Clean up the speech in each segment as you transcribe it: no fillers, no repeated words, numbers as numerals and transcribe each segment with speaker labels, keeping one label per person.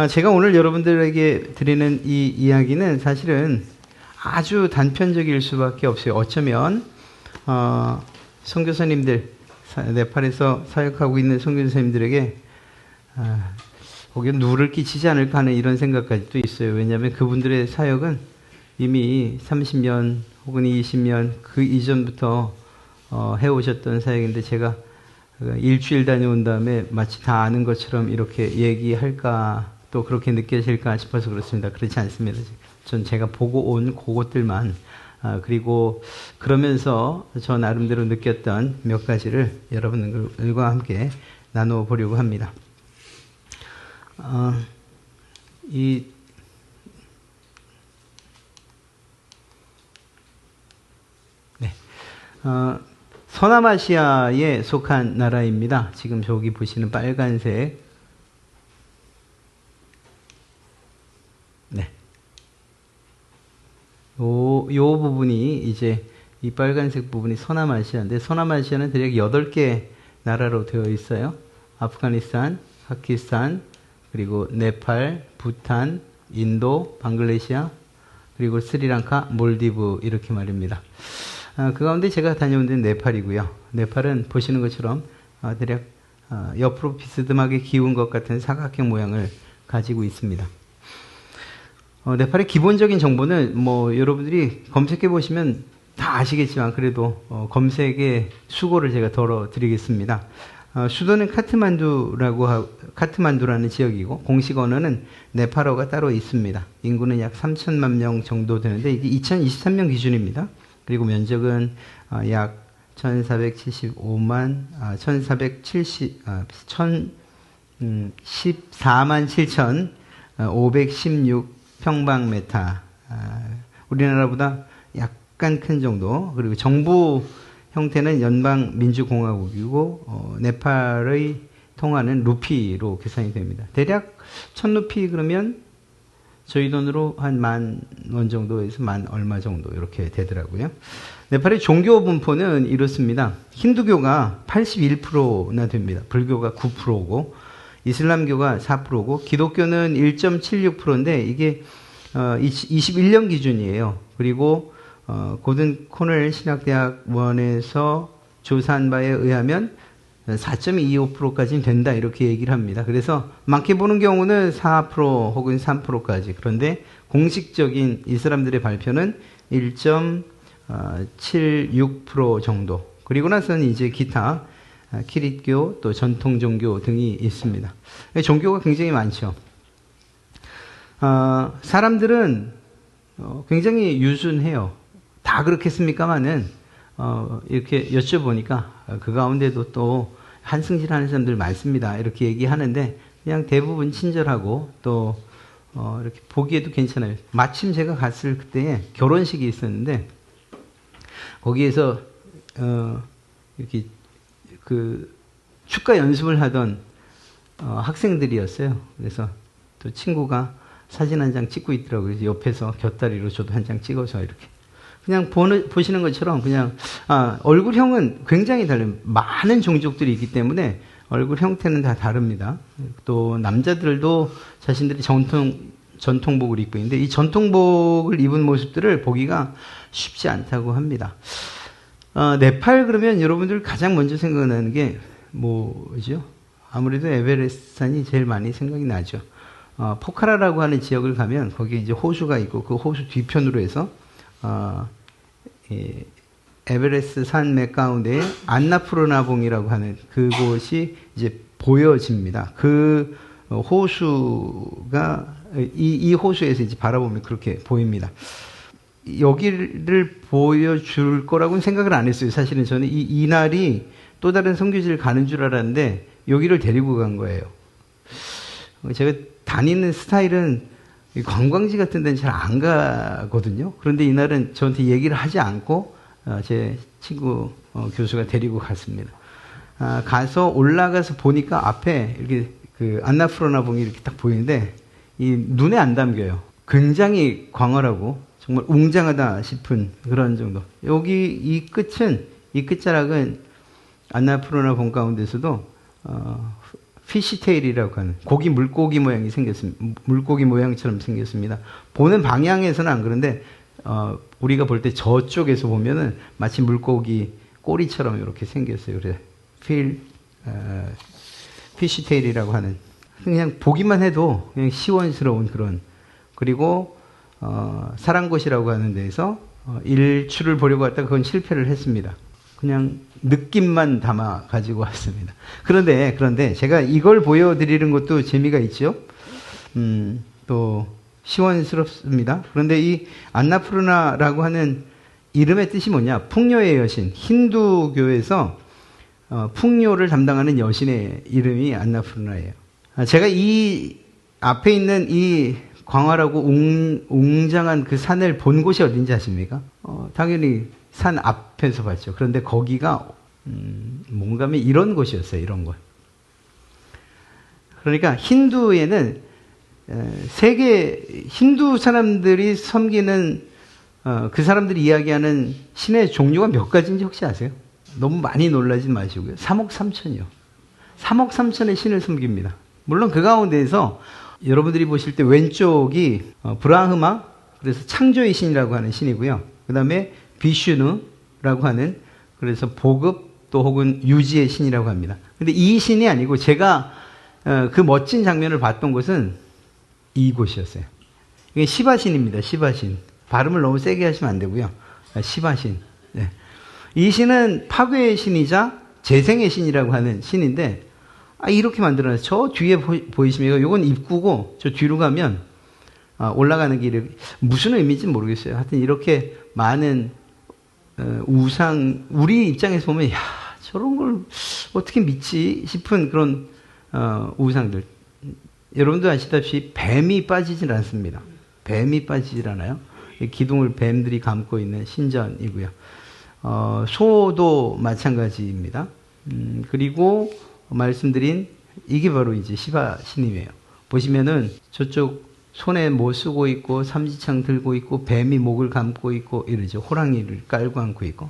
Speaker 1: 제가 오늘 여러분들에게 드리는 이 이야기는 사실은 아주 단편적일 수밖에 없어요. 어쩌면 선교사님들, 네팔에서 사역하고 있는 선교사님들에게 거기에 누를 끼치지 않을까 하는 이런 생각까지도 있어요. 왜냐하면 그분들의 사역은 이미 30년 혹은 20년 그 이전부터 해오셨던 사역인데 제가 일주일 다녀온 다음에 마치 다 아는 것처럼 이렇게 얘기할까 또 그렇게 느껴질까 싶어서 그렇습니다. 그렇지 않습니다. 전 제가 보고 온 그것들만 그리고 그러면서 저 나름대로 느꼈던 몇 가지를 여러분들과 함께 나눠보려고 합니다. 서남아시아에 속한 나라입니다. 지금 저기 보시는 빨간색. 네. 요 부분이 이제 이 빨간색 부분이 서남아시아인데 서남아시아는 대략 8개 나라로 되어 있어요. 아프가니스탄, 파키스탄, 그리고 네팔, 부탄, 인도, 방글라데시아, 그리고 스리랑카, 몰디브 이렇게 말입니다. 그 가운데 제가 다녀온 데는 네팔이고요. 네팔은 보시는 것처럼 대략 옆으로 비스듬하게 기운 것 같은 사각형 모양을 가지고 있습니다. 네팔의 기본적인 정보는 여러분들이 검색해 보시면 다 아시겠지만 그래도 검색의 수고를 제가 덜어드리겠습니다. 수도는 카트만두라는 지역이고 공식 언어는 네팔어가 따로 있습니다. 인구는 약 3천만 명 정도 되는데 이게 2023년 기준입니다. 그리고 면적은 약 1474만 7,516평방미터. 우리나라보다 약간 큰 정도. 그리고 정부 형태는 연방민주공화국이고 네팔의 통화는 루피로 계산이 됩니다. 대략 1,000루피 그러면 저희 돈으로 한 10,000원 정도에서 10,000 얼마 정도 이렇게 되더라고요. 네팔의 종교 분포는 이렇습니다. 힌두교가 81%나 됩니다. 불교가 9%고 이슬람교가 4%고 기독교는 1.76%인데 이게 21년 기준이에요. 그리고 고든 코넬 신학대학원에서 조사한 바에 의하면 4.25%까지는 된다 이렇게 얘기를 합니다. 그래서 많게 보는 경우는 4% 혹은 3%까지. 그런데 공식적인 이 사람들의 발표는 1.76% 정도. 그리고 나서는 이제 기타 키릿교 또 전통 종교 등이 있습니다. 종교가 굉장히 많죠. 사람들은 굉장히 유순해요. 다 그렇겠습니까마는 이렇게 여쭤보니까 그 가운데도 또 한승질하는 사람들 많습니다. 이렇게 얘기하는데 그냥 대부분 친절하고 또 이렇게 보기에도 괜찮아요. 마침 제가 갔을 그때에 결혼식이 있었는데 거기에서 이렇게 그 축가 연습을 하던 학생들이었어요. 그래서 또 친구가 사진 한 장 찍고 있더라고요. 그래서 옆에서 곁다리로 저도 한 장 찍어서 이렇게 그냥 보시는 것처럼 그냥 얼굴형은 굉장히 달라요. 많은 종족들이 있기 때문에 얼굴 형태는 다 다릅니다. 또 남자들도 자신들이 전통복을 입고 있는데 이 전통복을 입은 모습들을 보기가 쉽지 않다고 합니다. 네팔 그러면 여러분들 가장 먼저 생각나는 게 뭐죠? 아무래도 에베레스트 산이 제일 많이 생각이 나죠. 포카라라고 하는 지역을 가면 거기에 이제 호수가 있고 그 호수 뒤편으로 해서 에베레스트 산 맥 가운데에 안나푸르나봉이라고 하는 그곳이 이제 보여집니다. 그 호수가 이 호수에서 이제 바라보면 그렇게 보입니다. 여기를 보여줄 거라고는 생각을 안 했어요. 사실은 저는 이 날이 또 다른 선교지를 가는 줄 알았는데 여기를 데리고 간 거예요. 제가 다니는 스타일은 관광지 같은 데는 잘 안 가거든요. 그런데 이날은 저한테 얘기를 하지 않고 제 친구 교수가 데리고 갔습니다. 가서 올라가서 보니까 앞에 이렇게 그 안나푸르나봉이 이렇게 딱 보이는데 이 눈에 안 담겨요. 굉장히 광활하고 정말 웅장하다 싶은 그런 정도. 여기 이 끝자락은 안나푸르나봉 가운데서도 피시테일이라고 하는 물고기 모양이 생겼습니다. 물고기 모양처럼 생겼습니다. 보는 방향에서는 안 그런데 우리가 볼 때 저쪽에서 보면은 마치 물고기 꼬리처럼 이렇게 생겼어요. 그래서 피시테일이라고 하는 그냥 보기만 해도 그냥 시원스러운 그런 그리고 사랑곳이라고 하는 데에서 일출을 보려고 했다가 그건 실패를 했습니다. 그냥 느낌만 담아 가지고 왔습니다. 그런데 제가 이걸 보여드리는 것도 재미가 있죠. 또 시원스럽습니다. 그런데 이 안나푸르나라고 하는 이름의 뜻이 뭐냐? 풍요의 여신. 힌두교에서 풍요를 담당하는 여신의 이름이 안나푸르나예요. 제가 이 앞에 있는 이 광활하고 웅장한 그 산을 본 곳이 어딘지 아십니까? 당연히 산 앞에서 봤죠. 그런데 거기가 뭔가 하면 이런 곳이었어요. 이런 곳. 그러니까 힌두에는 세계 힌두 사람들이 섬기는 그 사람들이 이야기하는 신의 종류가 몇 가지인지 혹시 아세요? 너무 많이 놀라지 마시고요. 3억 3천이요. 3억 3천의 신을 섬깁니다. 물론 그 가운데에서 여러분들이 보실 때 왼쪽이 브라흐마, 그래서 창조의 신이라고 하는 신이고요. 그 다음에 비슈누라고 하는 그래서 보급 또 혹은 유지의 신이라고 합니다. 근데 이 신이 아니고 제가 그 멋진 장면을 봤던 곳은 이곳이었어요. 이게 시바신입니다. 시바신. 발음을 너무 세게 하시면 안 되고요. 시바신. 네. 이 신은 파괴의 신이자 재생의 신이라고 하는 신인데 이렇게 만들어놨어요. 저 뒤에 보이십니까? 이건 입구고 저 뒤로 가면 올라가는 길에 무슨 의미인지 모르겠어요. 하여튼 이렇게 많은 우상 우리 입장에서 보면 야 저런 걸 어떻게 믿지 싶은 그런 우상들. 여러분도 아시다시피 뱀이 빠지질 않습니다. 뱀이 빠지질 않아요. 기둥을 뱀들이 감고 있는 신전이고요. 소도 마찬가지입니다. 그리고 말씀드린 이게 바로 이제 시바 신임이에요. 보시면은 저쪽 손에 뭐 쓰고 있고 삼지창 들고 있고 뱀이 목을 감고 있고 이러죠. 호랑이를 깔고 앉고 있고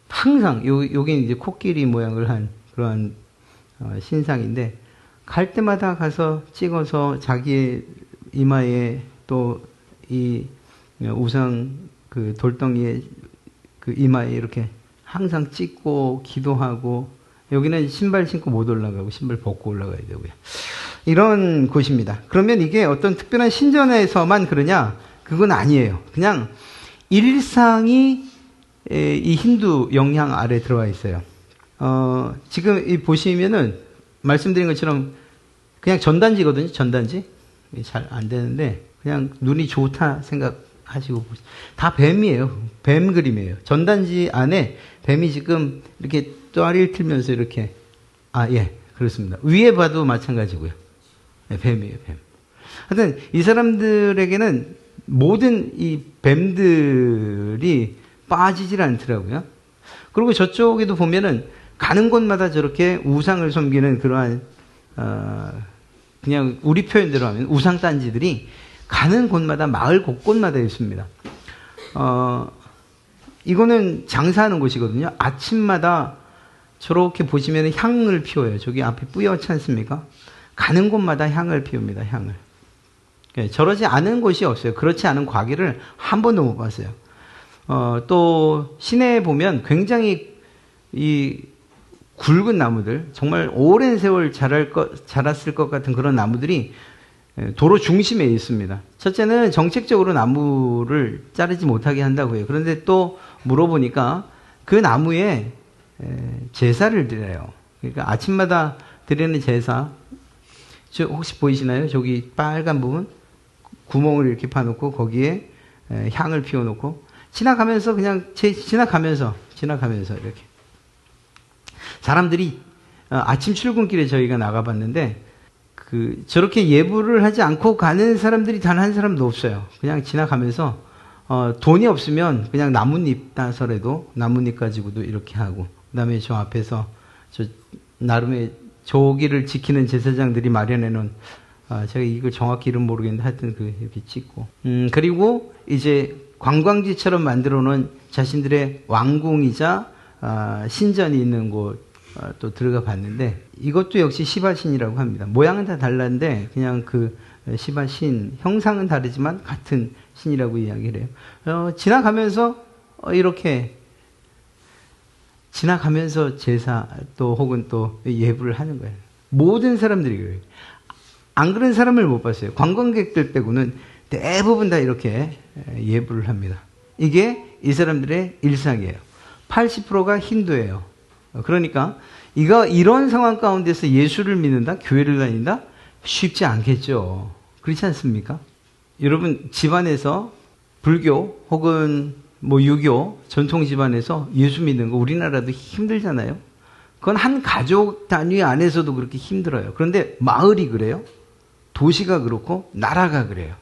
Speaker 1: 항상 여기 이제 코끼리 모양을 한 그러한 신상인데 갈 때마다 가서 찍어서 자기의 이마에 또 이 우상 그 돌덩이에 그 이마에 이렇게 항상 찍고 기도하고 여기는 신발 신고 못 올라가고 신발 벗고 올라가야 되고요. 이런 곳입니다. 그러면 이게 어떤 특별한 신전에서만 그러냐? 그건 아니에요. 그냥 일상이 이 힌두 영향 아래 들어와 있어요. 지금 이 보시면은 말씀드린 것처럼 그냥 전단지거든요. 전단지. 잘 안 되는데 그냥 눈이 좋다 생각하시고 다 뱀이에요. 뱀 그림이에요. 전단지 안에 뱀이 지금 이렇게 또아리를 틀면서 이렇게 예 그렇습니다. 위에 봐도 마찬가지고요. 네, 뱀이에요. 뱀. 하여튼 이 사람들에게는 모든 이 뱀들이 빠지질 않더라고요. 그리고 저쪽에도 보면은 가는 곳마다 저렇게 우상을 섬기는 그러한 그냥 우리 표현대로 하면 우상 단지들이 가는 곳마다 마을 곳곳마다 있습니다. 이거는 장사하는 곳이거든요. 아침마다 저렇게 보시면 향을 피워요. 저기 앞에 뿌옇지 않습니까? 가는 곳마다 향을 피웁니다. 향을. 저러지 않은 곳이 없어요. 그렇지 않은 과기를 한 번도 못 봤어요. 또 시내에 보면 굉장히 이 굵은 나무들, 정말 오랜 세월 자랐을 것 같은 그런 나무들이 도로 중심에 있습니다. 첫째는 정책적으로 나무를 자르지 못하게 한다고 해요. 그런데 또 물어보니까 그 나무에 제사를 드려요. 그러니까 아침마다 드리는 제사, 혹시 보이시나요? 저기 빨간 부분? 구멍을 이렇게 파놓고 거기에 향을 피워놓고 지나가면서 그냥 지나가면서 이렇게 사람들이 아침 출근길에 저희가 나가봤는데 저렇게 예불을 하지 않고 가는 사람들이 단 한 사람도 없어요. 그냥 지나가면서 돈이 없으면 그냥 나뭇잎 따서라도 나뭇잎 가지고도 이렇게 하고 그다음에 저 앞에서 저 나름의 저기를 지키는 제사장들이 마련해 놓은 제가 이걸 정확히 이름 모르겠는데 하여튼 이렇게 찍고 그리고 이제 관광지처럼 만들어 놓은 자신들의 왕궁이자 신전이 있는 곳 또 들어가 봤는데 이것도 역시 시바신이라고 합니다. 모양은 다 달랐는데 그냥 그 시바신 형상은 다르지만 같은 신이라고 이야기를 해요. 지나가면서 이렇게 지나가면서 제사 또 혹은 또 예불을 하는 거예요. 모든 사람들이 그래요. 안 그런 사람을 못 봤어요. 관광객들 빼고는 대부분 다 이렇게 예불을 합니다. 이게 이 사람들의 일상이에요. 80%가 힌두예요. 그러니까 이런 상황 가운데서 예수를 믿는다? 교회를 다닌다? 쉽지 않겠죠. 그렇지 않습니까? 여러분 집안에서 불교 혹은 유교 전통 집안에서 예수 믿는 거 우리나라도 힘들잖아요. 그건 한 가족 단위 안에서도 그렇게 힘들어요. 그런데 마을이 그래요. 도시가 그렇고 나라가 그래요.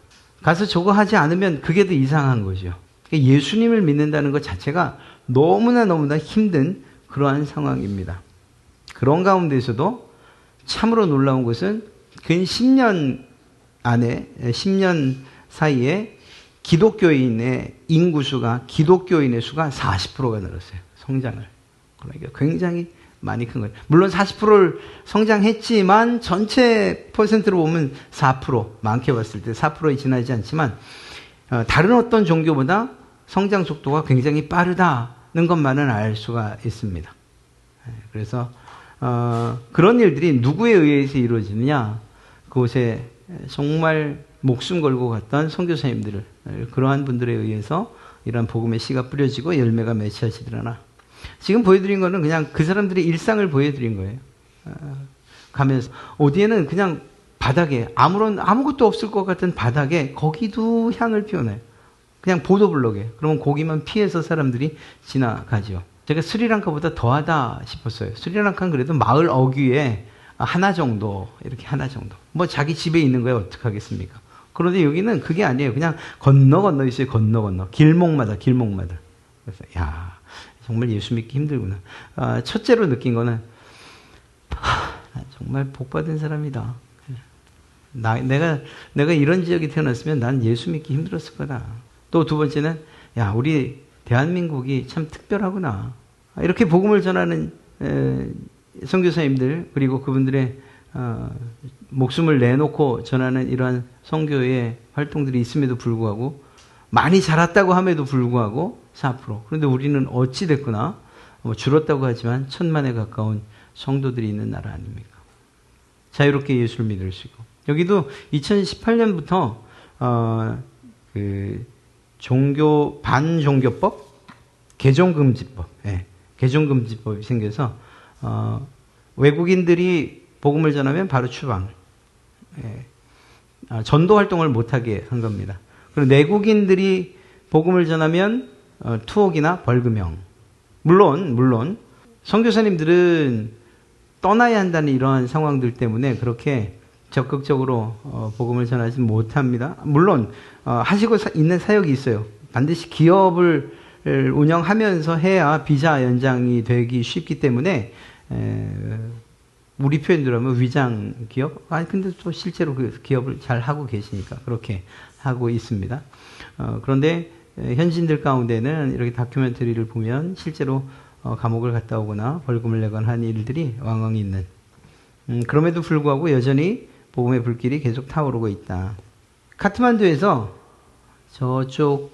Speaker 1: 가서 저거 하지 않으면 그게 더 이상한 거죠. 예수님을 믿는다는 것 자체가 너무나 힘든 그러한 상황입니다. 그런 가운데서도 참으로 놀라운 것은 근 10년 안에 10년 사이에 기독교인의 인구수가 기독교인의 수가 40%가 늘었어요. 성장을. 그러니까 굉장히 많이 큰 거예요. 물론 40%를 성장했지만 전체 퍼센트로 보면 4%, 많게 봤을 때 4%에 지나지 않지만 다른 어떤 종교보다 성장 속도가 굉장히 빠르다는 것만은 알 수가 있습니다. 그래서 그런 일들이 누구에 의해서 이루어지느냐? 그곳에 정말 목숨 걸고 갔던 선교사님들, 그러한 분들에 의해서 이러한 복음의 씨가 뿌려지고 열매가 맺혀지더라. 지금 보여드린 거는 그냥 그 사람들의 일상을 보여드린 거예요. 가면서 어디에는 그냥 바닥에 아무것도 없을 것 같은 바닥에 거기도 향을 피워내요. 그냥 보도블록에. 그러면 거기만 피해서 사람들이 지나가죠. 제가 스리랑카보다 더하다 싶었어요. 스리랑카는 그래도 마을 어귀에 하나 정도, 이렇게 하나 정도. 자기 집에 있는 거에 어떡하겠습니까? 그런데 여기는 그게 아니에요. 그냥 건너 있어요. 건너. 길목마다. 그래서, 정말 예수 믿기 힘들구나. 첫째로 느낀 거는, 정말 복받은 사람이다. 내가 이런 지역에 태어났으면 난 예수 믿기 힘들었을 거다. 또 두 번째는, 우리 대한민국이 참 특별하구나. 이렇게 복음을 전하는 선교사님들, 그리고 그분들의 목숨을 내놓고 전하는 이러한 선교의 활동들이 있음에도 불구하고 많이 자랐다고 함에도 불구하고 4%. 그런데 우리는 어찌 됐구나. 줄었다고 하지만 1000만에 가까운 성도들이 있는 나라 아닙니까? 자유롭게 예수를 믿을 수 있고. 여기도 2018년부터 반종교법, 개종금지법, 개종금지법이 생겨서 외국인들이 복음을 전하면 바로 추방, 전도 활동을 못하게 한 겁니다. 그리고 내국인들이 복음을 전하면 투옥이나 벌금형. 물론 선교사님들은 떠나야 한다는 이러한 상황들 때문에 그렇게 적극적으로 복음을 전하지 못합니다. 물론 하시고 있는 사역이 있어요. 반드시 기업을 운영하면서 해야 비자 연장이 되기 쉽기 때문에 우리 표현대로 하면 위장 기업? 근데 또 실제로 그 기업을 잘 하고 계시니까 그렇게 하고 있습니다. 그런데 현지인들 가운데는 이렇게 다큐멘터리를 보면 실제로 감옥을 갔다 오거나 벌금을 내거나 한 일들이 왕왕 있는. 그럼에도 불구하고 여전히 복음의 불길이 계속 타오르고 있다. 카트만두에서 저쪽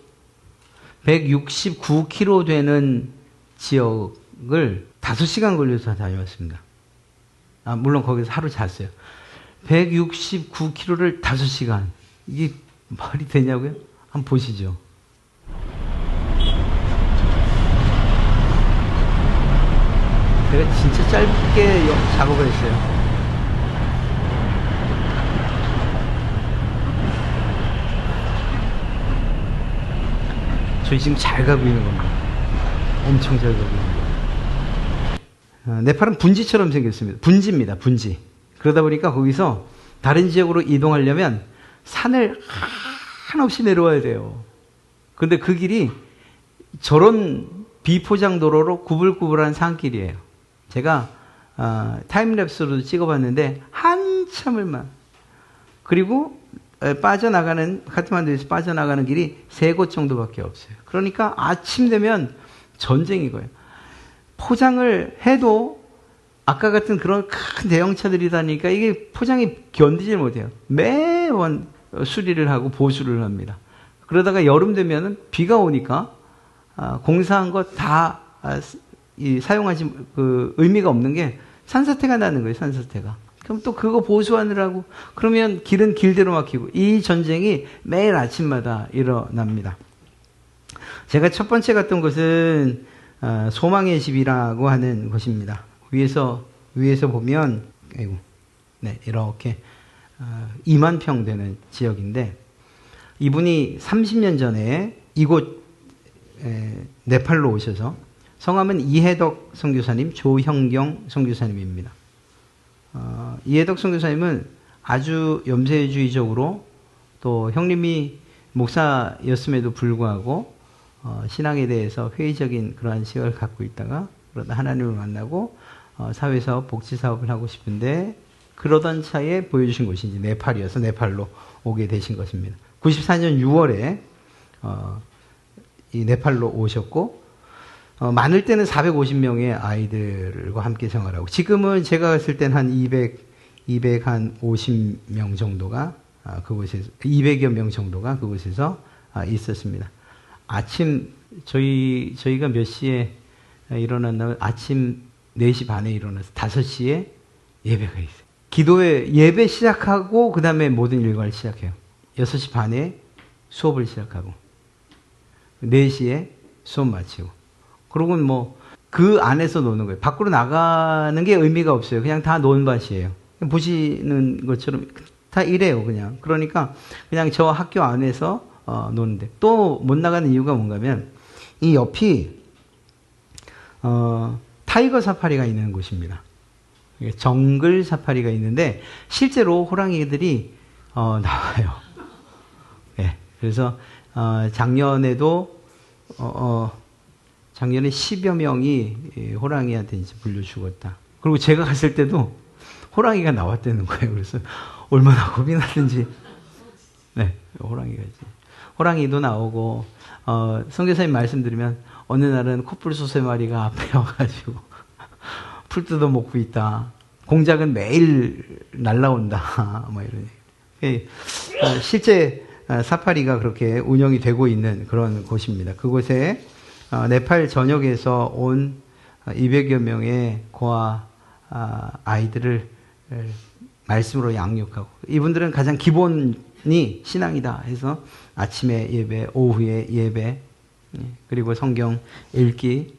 Speaker 1: 169km 되는 지역을 5시간 걸려서 다녀왔습니다. 물론 거기서 하루 잤어요. 169km를 5시간. 이게 말이 되냐고요? 한번 보시죠. 제가 진짜 짧게 작업을 했어요. 저희 지금 잘 가고 있는 겁니다. 엄청 잘 가고 있는 거예요. 네팔은 분지처럼 생겼습니다. 분지입니다. 분지. 그러다 보니까 거기서 다른 지역으로 이동하려면 산을 한없이 내려와야 돼요. 그런데 그 길이 저런 비포장도로로 구불구불한 산길이에요. 제가 타임랩스로도 찍어봤는데 한참을만. 그리고 카트만두에서 빠져나가는 길이 3곳 정도밖에 없어요. 그러니까 아침 되면 전쟁이고요. 포장을 해도 아까 같은 그런 큰 대형차들이다니까 이게 포장이 견디질 못해요. 매번 수리를 하고 보수를 합니다. 그러다가 여름 되면은 비가 오니까 공사한 거 다 사용하지 의미가 없는 게 산사태가 나는 거예요. 산사태가. 그럼 또 그거 보수하느라고 그러면 길은 길대로 막히고 이 전쟁이 매일 아침마다 일어납니다. 제가 첫 번째 갔던 곳은 소망의 집이라고 하는 곳입니다. 위에서 보면 이렇게 2만 평 되는 지역인데 이분이 30년 전에 이곳 네팔로 오셔서 성함은 이해덕 선교사님, 조형경 선교사님입니다. 이해덕 선교사님은 아주 염세주의적으로 또 형님이 목사였음에도 불구하고 신앙에 대해서 회의적인 그러한 시각을 갖고 있다가 그러다 하나님을 만나고 사회사업, 복지사업을 하고 싶은데 그러던 차에 보여주신 곳이 이제 네팔이어서 네팔로 오게 되신 것입니다. 94년 6월에 이 네팔로 오셨고 많을 때는 450명의 아이들과 함께 생활하고 지금은 제가 갔을 때는 한 250명 정도가 그곳에서 200여 명 정도가 그곳에서 있었습니다. 아침 저희가 몇 시에 일어났냐면 아침 4시 반에 일어나서 5시에 예배가 있어요. 기도회 예배 시작하고 그 다음에 모든 일과를 시작해요. 6시 반에 수업을 시작하고 4시에 수업 마치고 그러고는 뭐 그 안에서 노는 거예요. 밖으로 나가는 게 의미가 없어요. 그냥 다 논밭이에요. 보시는 것처럼 다 이래요. 그냥 그러니까 그냥 저 학교 안에서 노는데 또 못 나가는 이유가 뭔가 하면 이 옆이 타이거 사파리가 있는 곳입니다. 정글 사파리가 있는데 실제로 호랑이들이 나와요. 네, 그래서 작년에도 작년에 10여 명이 호랑이한테 이제 물려 죽었다. 그리고 제가 갔을 때도 호랑이가 나왔다는 거예요. 그래서 얼마나 겁이 났는지. 네, 호랑이도 나오고 선교사님 말씀드리면 어느 날은 코뿔소 3마리가 앞에 와가지고 풀 뜯어 먹고 있다. 공작은 매일 날라온다. 뭐 이런. 실제 사파리가 그렇게 운영이 되고 있는 그런 곳입니다. 그곳에 네팔 전역에서 온 200여 명의 고아 아이들을 말씀으로 양육하고 이분들은 가장 기본이 신앙이다 해서 아침에 예배, 오후에 예배, 그리고 성경 읽기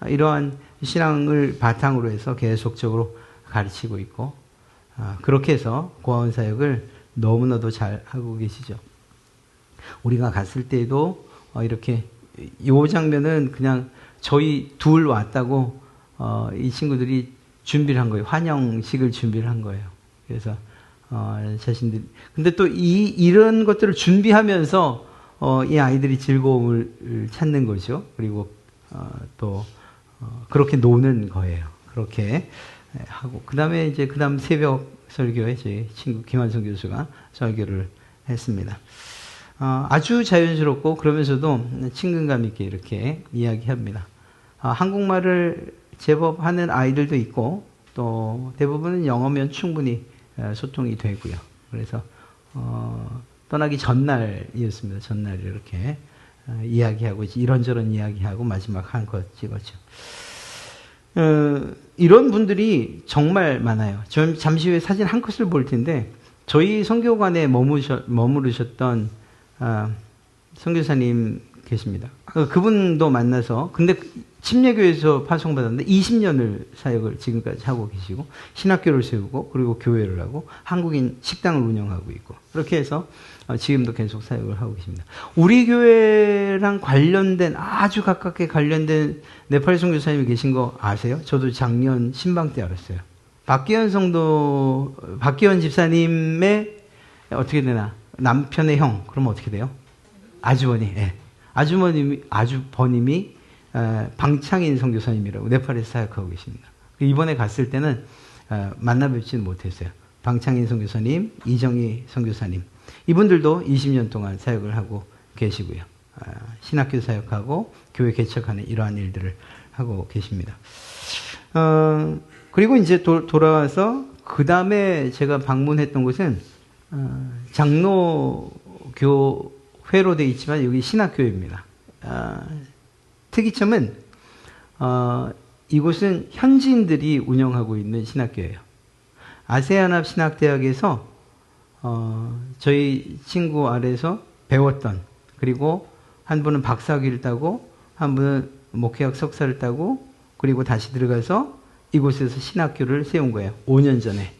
Speaker 1: 이러한 신앙을 바탕으로 해서 계속적으로 가르치고 있고 그렇게 해서 고아원 사역을 너무나도 잘 하고 계시죠. 우리가 갔을 때에도 이렇게 이 장면은 그냥 저희 둘 왔다고 이 친구들이 준비를 한 거예요. 환영식을 준비를 한 거예요. 그래서 자신들이 근데 또 이런 것들을 준비하면서 이 아이들이 즐거움을 찾는 거죠. 그리고 또 그렇게 노는 거예요. 그렇게 하고 그다음에 그다음 새벽 설교에 제 친구 김한성 교수가 설교를 했습니다. 아주 자연스럽고 그러면서도 친근감 있게 이렇게 이야기합니다. 한국말을 제법 하는 아이들도 있고 또 대부분은 영어면 충분히 소통이 되고요. 그래서 떠나기 전날이었습니다. 전날 이렇게 이야기하고 이런저런 이야기하고 마지막 한 컷 찍었죠. 이런 분들이 정말 많아요. 저 잠시 후에 사진 한 컷을 볼 텐데 저희 선교관에 머무르셨던 선교사님 계십니다. 그분도 만나서 근데 침례교회에서 파송받았는데 20년을 사역을 지금까지 하고 계시고 신학교를 세우고 그리고 교회를 하고 한국인 식당을 운영하고 있고 그렇게 해서 지금도 계속 사역을 하고 계십니다. 우리 교회랑 관련된 아주 가깝게 관련된 네팔 선교사님이 계신 거 아세요? 저도 작년 신방 때 알았어요. 박기현 집사님의 어떻게 되나 남편의 형 그러면 어떻게 돼요? 아주버니. 예. 아주버님이 방창인 선교사님이라고 네팔에서 사역하고 계십니다. 이번에 갔을 때는 만나 뵙지는 못했어요. 방창인 선교사님, 이정희 선교사님 이분들도 20년 동안 사역을 하고 계시고요. 신학교 사역하고 교회 개척하는 이러한 일들을 하고 계십니다. 그리고 이제 돌아와서 그 다음에 제가 방문했던 곳은 장로교회로 되어 있지만 여기 신학교입니다. 특이점은 이곳은 현지인들이 운영하고 있는 신학교예요. 아세아납 신학대학에서 저희 친구 아래에서 배웠던, 그리고 한 분은 박사학위를 따고 한 분은 목회학 석사를 따고 그리고 다시 들어가서 이곳에서 신학교를 세운 거예요. 5년 전에.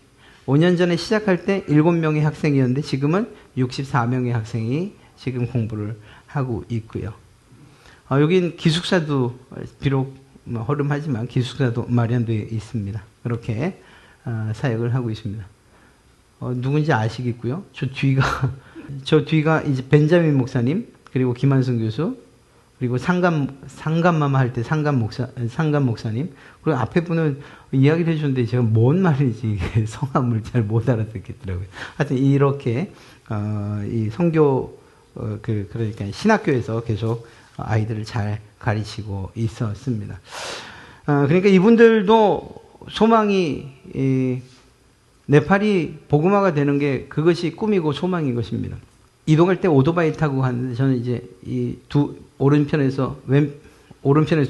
Speaker 1: 5년 전에 시작할 때 7명의 학생이었는데 지금은 64명의 학생이 지금 공부를 하고 있고요. 여긴 기숙사도 비록 허름하지만 기숙사도 마련되어 있습니다. 그렇게 사역을 하고 있습니다. 누군지 아시겠고요. 저 뒤가 이제 벤자민 목사님, 그리고 김한성 교수, 그리고 상감마마 할 때 상감 목사님, 그리고 앞에 분은 이야기를 해주는데 제가 뭔 말인지 성함을 잘 못 알아듣겠더라고요. 하여튼 이렇게 이 선교 그러니까 신학교에서 계속 아이들을 잘 가르치고 있었습니다. 그러니까 이분들도 소망이 네팔이 복음화가 되는 게 그것이 꿈이고 소망인 것입니다. 이동할 때 오토바이 타고 가는데 저는 이제 오른편에서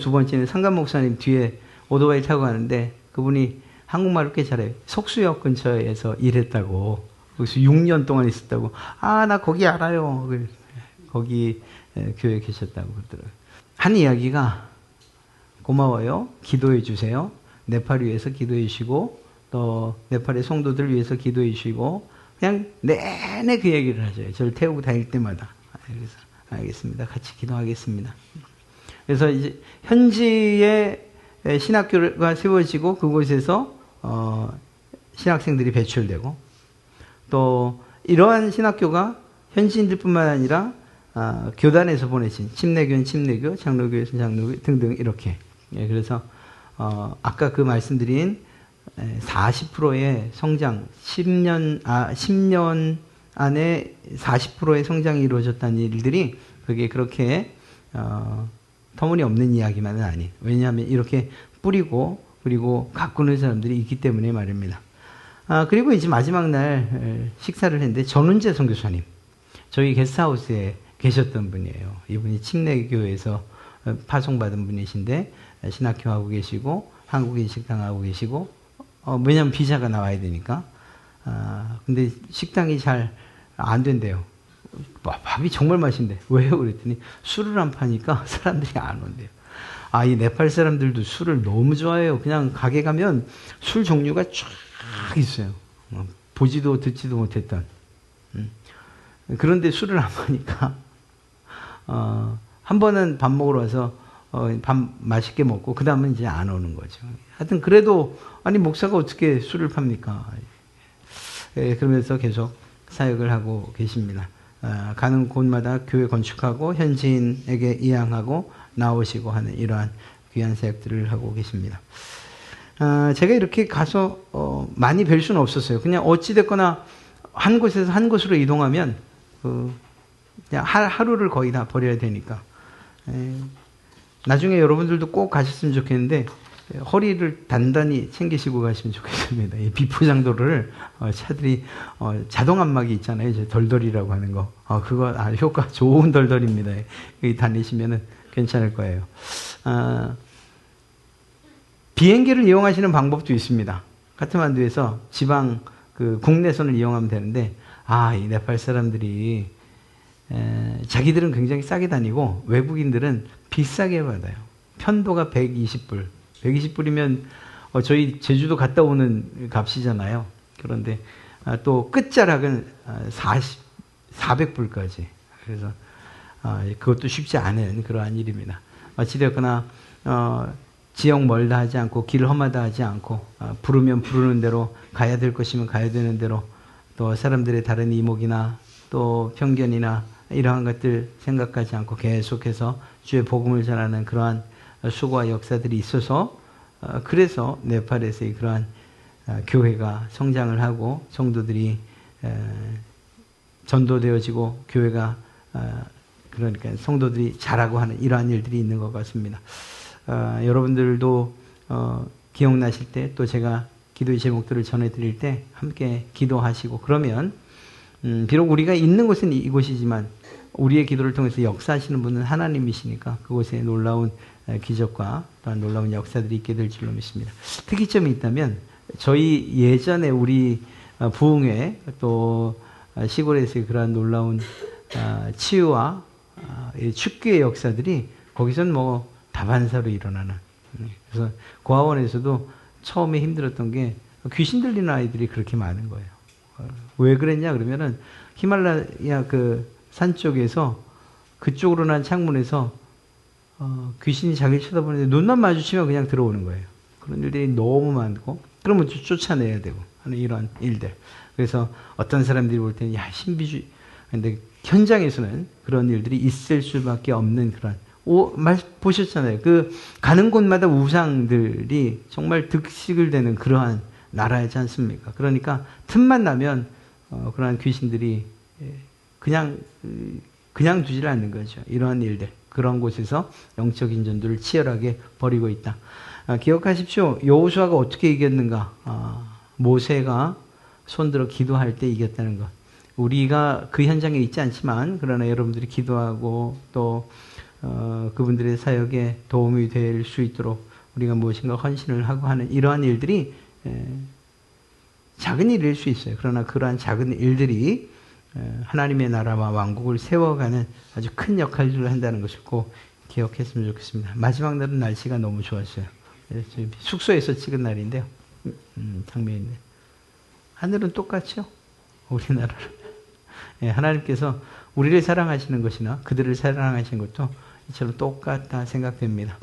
Speaker 1: 두 번째는 상감 목사님 뒤에 오토바이 타고 가는데 그분이 한국말을 꽤 잘해요. 속수역 근처에서 일했다고. 거기서 6년 동안 있었다고. 나 거기 알아요. 거기 교회에 계셨다고 그러더라고요. 한 이야기가 고마워요. 기도해 주세요. 네팔 위해서 기도해 주시고 또 네팔의 성도들 위해서 기도해 주시고 그냥 내내 그 얘기를 하셔요. 저를 태우고 다닐 때마다. 그래서 알겠습니다. 같이 기도하겠습니다. 그래서 이제 현지에 신학교가 세워지고 그곳에서 신학생들이 배출되고 또 이러한 신학교가 현지인들뿐만 아니라 교단에서 보내신 침례교는 침례교, 장로교에서 장로교 등등 이렇게. 그래서 아까 그 말씀드린 40%의 성장, 10년 안에 40%의 성장이 이루어졌다는 일들이 그게 그렇게 터무니없는 이야기만은 아닌. 왜냐하면 이렇게 뿌리고 그리고 가꾸는 사람들이 있기 때문에 말입니다. 그리고 이제 마지막 날 식사를 했는데 전운재 선교사님, 저희 게스트하우스에 계셨던 분이에요. 이분이 침례교에서 파송받은 분이신데 신학교 하고 계시고 한국인 식당 하고 계시고 왜냐하면 비자가 나와야 되니까. 근데 식당이 잘 안 된대요. 밥이 정말 맛있는데 왜요? 그랬더니 술을 안 파니까 사람들이 안 온대요. 이 네팔 사람들도 술을 너무 좋아해요. 그냥 가게 가면 술 종류가 쫙 있어요. 보지도 듣지도 못했던. 그런데 술을 안 파니까 한 번은 밥 먹으러 와서 밥 맛있게 먹고 그 다음은 이제 안 오는 거죠. 하여튼 그래도 목사가 어떻게 술을 팝니까? 그러면서 계속 사역을 하고 계십니다. 가는 곳마다 교회 건축하고 현지인에게 이양하고 나오시고 하는 이러한 귀한 사역들을 하고 계십니다. 제가 이렇게 가서 많이 뵐 수는 없었어요. 그냥 어찌됐거나 한 곳에서 한 곳으로 이동하면 그냥 하루를 거의 다 버려야 되니까. 나중에 여러분들도 꼭 가셨으면 좋겠는데 허리를 단단히 챙기시고 가시면 좋겠습니다. 이 비포장도를 차들이 자동 안막이 있잖아요. 이제 덜덜이라고 하는 거. 그거 효과 좋은 덜덜입니다. 여기 다니시면은 괜찮을 거예요. 비행기를 이용하시는 방법도 있습니다. 카트만두에서 지방 국내선을 이용하면 되는데 이 네팔 사람들이 자기들은 굉장히 싸게 다니고 외국인들은 비싸게 받아요. 편도가 120불. 120불이면 저희 제주도 갔다 오는 값이잖아요. 그런데 또 끝자락은 400불까지. 그래서 그것도 쉽지 않은 그러한 일입니다. 어찌되었거나 지역 멀다 하지 않고 길 험하다 하지 않고 부르면 부르는 대로 가야 될 것이면 가야 되는 대로 또 사람들의 다른 이목이나 또 편견이나 이러한 것들 생각하지 않고 계속해서 주의 복음을 전하는 그러한 수고와 역사들이 있어서 그래서 네팔에서의 그러한 교회가 성장을 하고 성도들이 전도되어지고 교회가 그러니까 성도들이 자라고 하는 이러한 일들이 있는 것 같습니다. 여러분들도 기억나실 때 또 제가 기도의 제목들을 전해드릴 때 함께 기도하시고 그러면 비록 우리가 있는 곳은 이곳이지만 우리의 기도를 통해서 역사하시는 분은 하나님이시니까 그곳에 놀라운 기적과 또한 놀라운 역사들이 있게 될 줄로 믿습니다. 특이점이 있다면 저희 예전에 우리 부흥회 또 시골에서의 그러한 놀라운 치유와 축구의 역사들이 거기선 뭐 다반사로 일어나는 그래서 고아원에서도 처음에 힘들었던 게 귀신 들리는 아이들이 그렇게 많은 거예요. 왜 그랬냐 그러면은 히말라야 그 산 쪽에서 그쪽으로 난 창문에서 귀신이 자기를 쳐다보는데 눈만 마주치면 그냥 들어오는 거예요. 그런 일들이 너무 많고 그러면 쫓아내야 되고 하는 이런 일들. 그래서 어떤 사람들이 볼 때는 야 신비주의 근데 현장에서는 그런 일들이 있을 수밖에 없는 그런 보셨잖아요. 그 가는 곳마다 우상들이 정말 득식을 되는 그러한 나라이지 않습니까? 그러니까 틈만 나면 그러한 귀신들이 그냥 두질 않는 거죠. 이러한 일들 그런 곳에서 영적인 전투를 치열하게 벌이고 있다. 기억하십시오. 여호수아가 어떻게 이겼는가? 모세가 손들어 기도할 때 이겼다는 것. 우리가 그 현장에 있지 않지만 그러나 여러분들이 기도하고 또 그분들의 사역에 도움이 될 수 있도록 우리가 무엇인가 헌신을 하고 하는 이러한 일들이 작은 일일 수 있어요. 그러나 그러한 작은 일들이 하나님의 나라와 왕국을 세워가는 아주 큰 역할을 한다는 것을 꼭 기억했으면 좋겠습니다. 마지막 날은 날씨가 너무 좋았어요. 숙소에서 찍은 날인데요. 장면인데 하늘은 똑같죠? 우리나라를. 하나님께서 우리를 사랑하시는 것이나 그들을 사랑하시는 것도 이처럼 똑같다 생각됩니다.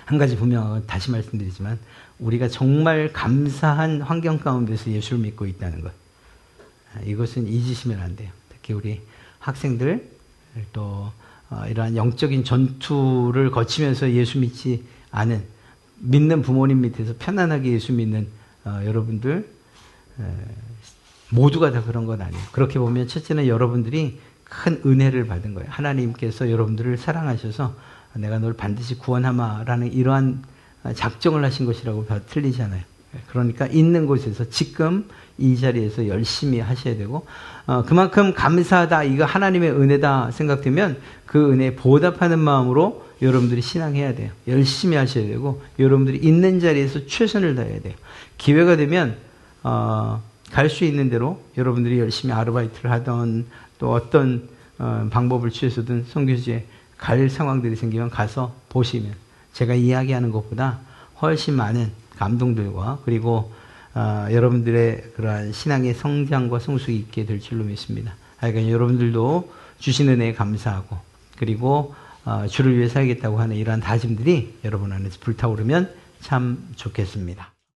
Speaker 1: 한 가지 분명한 다시 말씀드리지만 우리가 정말 감사한 환경 가운데서 예수를 믿고 있다는 것. 이것은 잊으시면 안 돼요. 특히 우리 학생들 또 이러한 영적인 전투를 거치면서 예수 믿지 않은 믿는 부모님 밑에서 편안하게 예수 믿는 여러분들 모두가 다 그런 건 아니에요. 그렇게 보면 첫째는 여러분들이 큰 은혜를 받은 거예요. 하나님께서 여러분들을 사랑하셔서 내가 널 반드시 구원하마라는 이러한 작정을 하신 것이라고 봐도 틀리지 않아요. 그러니까 있는 곳에서 지금 이 자리에서 열심히 하셔야 되고 그만큼 감사하다 이거 하나님의 은혜다 생각되면 그 은혜에 보답하는 마음으로 여러분들이 신앙해야 돼요. 열심히 하셔야 되고 여러분들이 있는 자리에서 최선을 다해야 돼요. 기회가 되면 갈 수 있는 대로 여러분들이 열심히 아르바이트를 하던 또 어떤 방법을 취해서든 선교지에 갈 상황들이 생기면 가서 보시면 제가 이야기하는 것보다 훨씬 많은 감동들과 그리고 여러분들의 그러한 신앙의 성장과 성숙이 있게 될 줄로 믿습니다. 하여간 여러분들도 주신 은혜에 감사하고 그리고 주를 위해 살겠다고 하는 이러한 다짐들이 여러분 안에서 불타오르면 참 좋겠습니다.